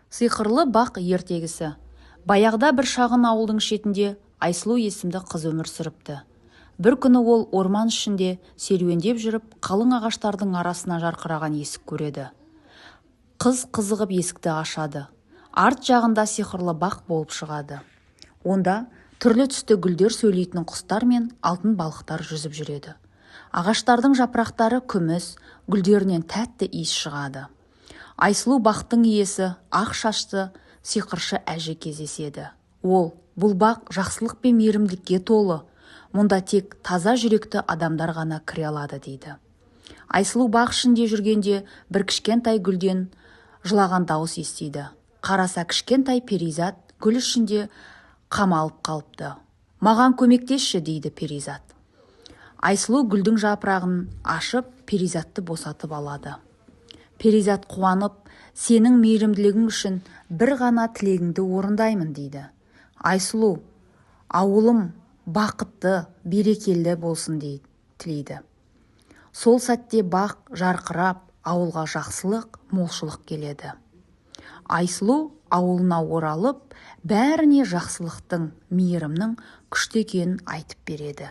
Сиқырлы бақ ертегісі. Баяғыда бір шағын ауылдың шетінде Айсұлу есімді қыз өмір сүріпті. Бір күні ол орман ішінде серуендеп жүріп, қалың ағаштардың арасына жарқыраған есік көреді. Қыз қызығып есікті ашады. Арт жағында сиқырлы бақ болып шығады. Онда түрлі түсті гүлдер сөйлейтін құстар мен алтын балықтар жүзіп жүреді. Ағаштардың жапырақтары күміс, гүлдерінен тәтті иіс шығады. Айсұлу бақтың иесі ақ шашты сиқыршы әже кездеседі. Бұл бақ жақсылық пен мейірімділікке толы. Мұнда тек таза жүректі адамдар ғана кіре алады дейді. Айсұлу бақ ішінде жүргенде бір кішкентай гүлден жылаған дауыс естиді. Қараса кішкентай перизат гүл ішінде қамалып қалыпты. «Маған көмектесші» дейді перизат. Айсұлу гүлдің жапырағын ашып, перизатты босатып алады. Перизат қуанып, «Сенің мейірімділігің үшін бір ғана тілегіңді орындаймын» дейді. Айсұлу, ауылым бақытты, берекелі болсын тілейді. Сол сәтте бақ жарқырап, ауылға жақсылық, молшылық келеді. Айсұлу ауылына оралып, бәріне жақсылықтың, мейірімнің күшті екенін айтып береді.